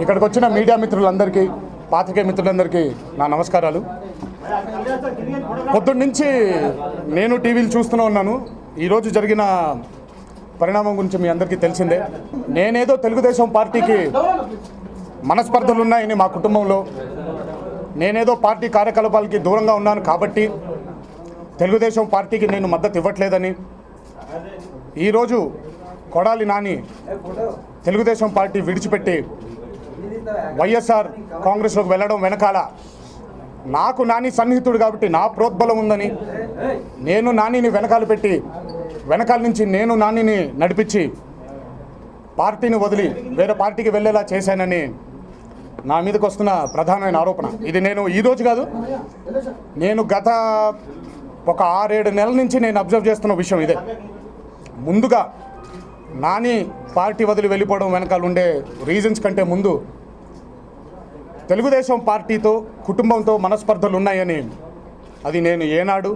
ఇక్కడికి వచ్చిన మీడియా మిత్రులందరికీ, పాత్రికేయ మిత్రులందరికీ నా నమస్కారాలు. పొద్దున్నుంచి నేను టీవీలు చూస్తూనే ఉన్నాను. ఈరోజు జరిగిన పరిణామం గురించి మీ అందరికీ తెలిసిందే. నేనేదో తెలుగుదేశం పార్టీకి మనస్పర్ధలు ఉన్నాయని మా కుటుంబంలో, నేనేదో పార్టీ కార్యకలాపాలకి దూరంగా ఉన్నాను కాబట్టి తెలుగుదేశం పార్టీకి నేను మద్దతు ఇవ్వట్లేదని, ఈరోజు కొడాలి నాని తెలుగుదేశం పార్టీ విడిచిపెట్టి వైఎస్ఆర్ కాంగ్రెస్లోకి వెళ్ళడం వెనకాల నాకు నాని సన్నిహితుడు కాబట్టి నా ప్రోద్బలం ఉందని, నేను నానిని వెనకాల నుంచి నేను నానిని నడిపించి పార్టీని వదిలి వేరే పార్టీకి వెళ్ళేలా చేశానని నా మీదకి వస్తున్న ప్రధానమైన ఆరోపణ. ఇది నేను ఈరోజు కాదు, నేను గత ఒక 6-7 నెలల నుంచి నేను అబ్జర్వ్ చేస్తున్న విషయం ఇదే. ముందుగా నాని పార్టీ వదిలి వెళ్ళిపోవడం వెనకాల ఉండే రీజన్స్ కంటే ముందు తెలుగుదేశం పార్టీతో, కుటుంబంతో మనస్పర్ధలు ఉన్నాయని అది నేను ఏనాడు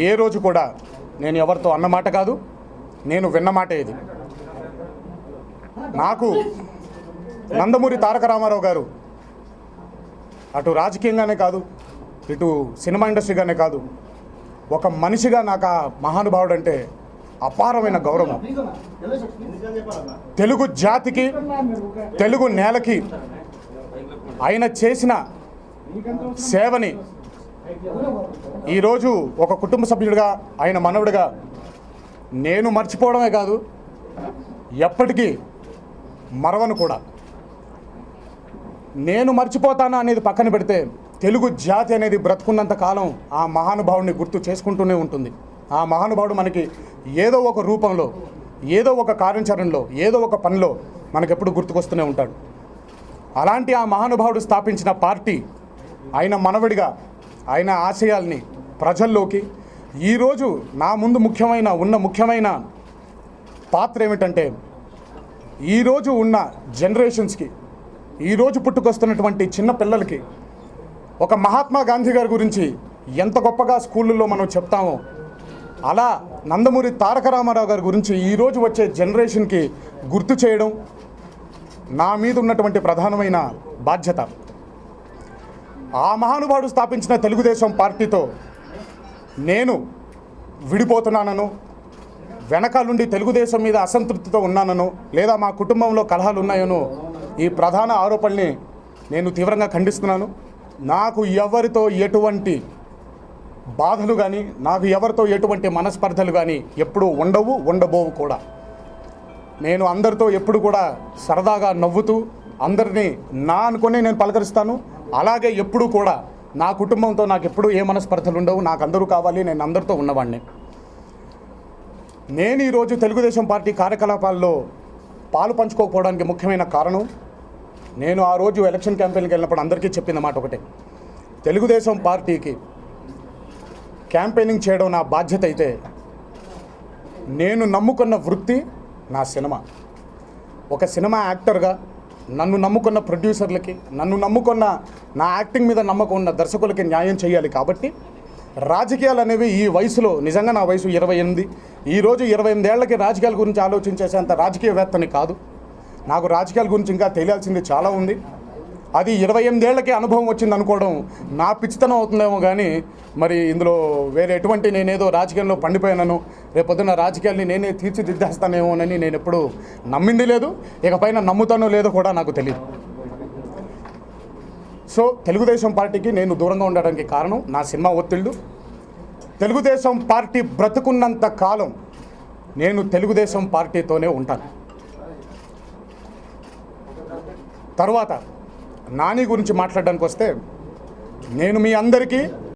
ఏ రోజు కూడా నేను ఎవరితో అన్నమాట కాదు, నేను విన్నమాట. ఇది నాకు నందమూరి తారక రామారావు గారు అటు రాజకీయంగానే కాదు, ఇటు సినిమా ఇండస్ట్రీగానే కాదు, ఒక మనిషిగా నాకు ఆ మహానుభావుడు అంటే అపారమైన గౌరవం. తెలుగు జాతికి, తెలుగు నేలకి ఆయన చేసిన సేవని ఈరోజు ఒక కుటుంబ సభ్యుడిగా, ఆయన మనవడిగా నేను మర్చిపోవడమే కాదు, ఎప్పటికీ మరవను కూడా. నేను మర్చిపోతానా అనేది పక్కన పెడితే, తెలుగు జాతి అనేది బ్రతుకున్నంత కాలం ఆ మహానుభావుడిని గుర్తు చేసుకుంటూనే ఉంటుంది. ఆ మహానుభావుడు మనకి ఏదో ఒక రూపంలో, ఏదో ఒక కార్యాచరణలో, ఏదో ఒక పనిలో మనకెప్పుడు గుర్తుకొస్తూనే ఉంటాడు. అలాంటి ఆ మహానుభావుడు స్థాపించిన పార్టీ, ఆయన మనవడిగా ఆయన ఆశయాల్ని ప్రజల్లోకి ఈరోజు నా ముందు ముఖ్యమైన పాత్ర ఏమిటంటే, ఈరోజు ఉన్న జనరేషన్స్కి, ఈరోజు పుట్టుకొస్తున్నటువంటి చిన్న పిల్లలకి ఒక మహాత్మా గాంధీ గారి గురించి ఎంత గొప్పగా స్కూళ్ళల్లో మనం చెప్తామో, అలా నందమూరి తారక రామారావు గారి గురించి ఈరోజు వచ్చే జనరేషన్కి గుర్తు చేయడం నా మీద ఉన్నటువంటి ప్రధానమైన బాధ్యత. ఆ మహానుభావుడు స్థాపించిన తెలుగుదేశం పార్టీతో నేను విడిపోతున్నానను, వెనకాలండి తెలుగుదేశం మీద అసంతృప్తితో ఉన్నానను, లేదా మా కుటుంబంలో కలహాలు ఉన్నాయనో ఈ ప్రధాన ఆరోపణల్ని నేను తీవ్రంగా ఖండిస్తున్నాను. నాకు ఎవరితో ఎటువంటి బాధలు కానీ, నాకు ఎవరితో ఎటువంటి మనస్పర్ధలు కానీ ఎప్పుడూ ఉండబోవు కూడా. నేను అందరితో ఎప్పుడు కూడా సరదాగా నవ్వుతూ అందరినీ నా అనుకునే నేను పలకరిస్తాను. అలాగే ఎప్పుడు కూడా నా కుటుంబంతో నాకు ఎప్పుడు ఏ మనస్పర్ధలు ఉండవు. నాకు అందరూ కావాలి, నేను అందరితో ఉన్నవాడిని. నేను ఈరోజు తెలుగుదేశం పార్టీ కార్యకలాపాల్లో పాలు పంచుకోకపోవడానికి ముఖ్యమైన కారణం, నేను ఆ రోజు ఎలక్షన్ క్యాంపెయిన్కి వెళ్ళినప్పుడు అందరికీ చెప్పిన మాట ఒకటే, తెలుగుదేశం పార్టీకి క్యాంపెయినింగ్ చేయడం నా బాధ్యత అయితే, నేను నమ్ముకున్న వృత్తి నా సినిమా. ఒక సినిమా యాక్టర్గా నన్ను నమ్ముకున్న ప్రొడ్యూసర్లకి, నన్ను నమ్ముకున్న నా యాక్టింగ్ మీద నమ్మకం ఉన్న దర్శకులకి న్యాయం చేయాలి. కాబట్టి రాజకీయాలు అనేవి ఈ వయసులో, నిజంగా నా వయసు 28, ఈరోజు 28 ఏళ్లకి రాజకీయాల గురించి ఆలోచించేసేంత రాజకీయవేత్తని కాదు. నాకు రాజకీయాల గురించి ఇంకా తెలియాల్సింది చాలా ఉంది. అది 28 ఏళ్లకి అనుభవం వచ్చింది అనుకోవడం నా పిచ్చితనం అవుతుందేమో కానీ, మరి ఇందులో వేరే ఎటువంటి నేనేదో రాజకీయంలో పండిపోయానను, రేపొద్దున రాజకీయాల్ని నేనే తీర్చిదిద్దేస్తానేమోనని నేను ఎప్పుడు నమ్మింది లేదు. ఇకపైన నమ్ముతానో లేదో కూడా నాకు తెలియదు. సో తెలుగుదేశం పార్టీకి నేను దూరంగా ఉండడానికి కారణం నా సినిమా ఒత్తిళ్ళు. తెలుగుదేశం పార్టీ బ్రతుకున్నంత కాలం నేను తెలుగుదేశం పార్టీతోనే ఉంటాను. తర్వాత నాని గురించి మాట్లాడడానికి వస్తే, నేను మీ అందరికీ